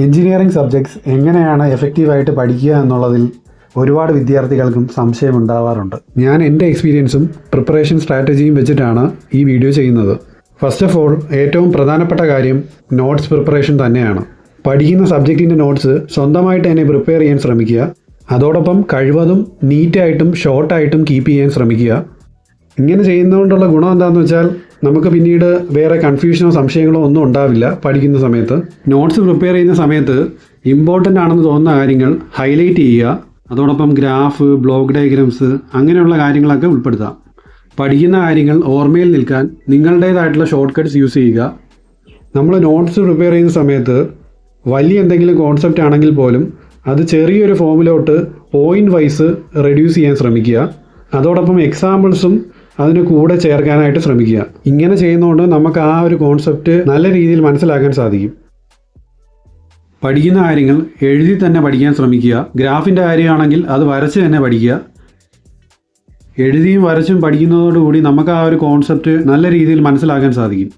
Engineering subjects എങ്ങനെയാണ് എഫക്റ്റീവായിട്ട് പഠിക്കുക എന്നുള്ളതിൽ ഒരുപാട് വിദ്യാർത്ഥികൾക്കും സംശയമുണ്ടാവാറുണ്ട്. ഞാൻ എൻ്റെ എക്സ്പീരിയൻസും പ്രിപ്പറേഷൻ സ്ട്രാറ്റജിയും വെച്ചിട്ടാണ് ഈ വീഡിയോ ചെയ്യുന്നത്. ഫസ്റ്റ് ഓഫ് ഓൾ, ഏറ്റവും പ്രധാനപ്പെട്ട കാര്യം നോട്ട്സ് പ്രിപ്പറേഷൻ തന്നെയാണ്. പഠിക്കുന്ന സബ്ജക്റ്റിൻ്റെ നോട്ട്സ് സ്വന്തമായിട്ട് തന്നെ പ്രിപ്പയർ ചെയ്യാൻ ശ്രമിക്കുക. അതോടൊപ്പം കഴിവതും നീറ്റായിട്ടും ഷോർട്ടായിട്ടും കീപ്പ് ചെയ്യാൻ ശ്രമിക്കുക. ഇങ്ങനെ ചെയ്യുന്നതുകൊണ്ടുള്ള ഗുണം എന്താണെന്ന് വെച്ചാൽ നമുക്ക് പിന്നീട് വേറെ കൺഫ്യൂഷനോ സംശയങ്ങളോ ഒന്നും ഉണ്ടാവില്ല. പഠിക്കുന്ന സമയത്ത് നോട്ട്സ് പ്രിപ്പയർ ചെയ്യുന്ന സമയത്ത് ഇമ്പോർട്ടൻ്റ് ആണെന്ന് തോന്നുന്ന കാര്യങ്ങൾ ഹൈലൈറ്റ് ചെയ്യുക. അതോടൊപ്പം ഗ്രാഫ്, ബ്ലോക്ക് ഡയഗ്രാംസ് അങ്ങനെയുള്ള കാര്യങ്ങളൊക്കെ ഉൾപ്പെടുത്താം. പഠിക്കുന്ന കാര്യങ്ങൾ ഓർമ്മയിൽ നിൽക്കാൻ നിങ്ങളുടേതായിട്ടുള്ള ഷോർട്ട് കട്ട്സ് യൂസ് ചെയ്യുക. നമ്മൾ നോട്ട്സ് പ്രിപ്പയർ ചെയ്യുന്ന സമയത്ത് വലിയ എന്തെങ്കിലും കോൺസെപ്റ്റ് ആണെങ്കിൽ പോലും അത് ചെറിയൊരു ഫോമിലോട്ട് പോയിൻ്റ് വൈസ് റെഡ്യൂസ് ചെയ്യാൻ ശ്രമിക്കുക. അതോടൊപ്പം എക്സാമ്പിൾസും അതിന് കൂടെ ചേർക്കാനായിട്ട് ശ്രമിക്കുക. ഇങ്ങനെ ചെയ്യുന്നതുകൊണ്ട് നമുക്ക് ആ ഒരു കോൺസെപ്റ്റ് നല്ല രീതിയിൽ മനസ്സിലാക്കാൻ സാധിക്കും. പഠിക്കുന്ന കാര്യങ്ങൾ എഴുതി തന്നെ പഠിക്കാൻ ശ്രമിക്കുക. ഗ്രാഫിൻ്റെ കാര്യമാണെങ്കിൽ അത് വരച്ച് തന്നെ പഠിക്കുക. എഴുതിയും വരച്ചും പഠിക്കുന്നതോടുകൂടി നമുക്ക് ആ ഒരു കോൺസെപ്റ്റ് നല്ല രീതിയിൽ മനസ്സിലാക്കാൻ സാധിക്കും.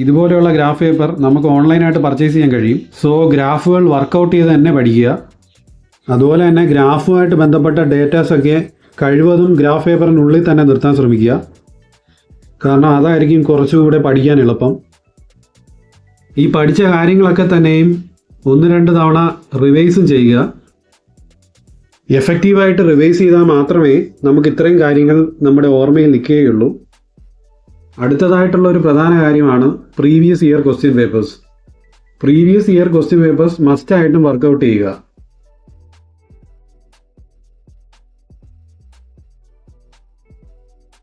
ഇതുപോലെയുള്ള ഗ്രാഫ് പേപ്പർ നമുക്ക് ഓൺലൈനായിട്ട് പർച്ചേസ് ചെയ്യാൻ കഴിയും. സോ ഗ്രാഫുകൾ വർക്കൗട്ട് ചെയ്ത് തന്നെ പഠിക്കുക. അതുപോലെ തന്നെ ഗ്രാഫുമായിട്ട് ബന്ധപ്പെട്ട ഡേറ്റാസൊക്കെ കഴിവതും ഗ്രാഫ് പേപ്പറിനുള്ളിൽ തന്നെ നിർത്താൻ ശ്രമിക്കുക. കാരണം അതായിരിക്കും കുറച്ചുകൂടെ പഠിക്കാൻ എളുപ്പം. ഈ പഠിച്ച കാര്യങ്ങളൊക്കെ തന്നെയും 1-2 തവണ റിവൈസും ചെയ്യുക. എഫക്റ്റീവായിട്ട് റിവൈസ് ചെയ്താൽ മാത്രമേ നമുക്ക് ഇത്രയും കാര്യങ്ങൾ നമ്മുടെ ഓർമ്മയിൽ നിൽക്കുകയുള്ളൂ. അടുത്തതായിട്ടുള്ള ഒരു പ്രധാന കാര്യമാണ് previous year question papers. Previous year question papers മസ്റ്റായിട്ടും വർക്കൗട്ട് ചെയ്യുക.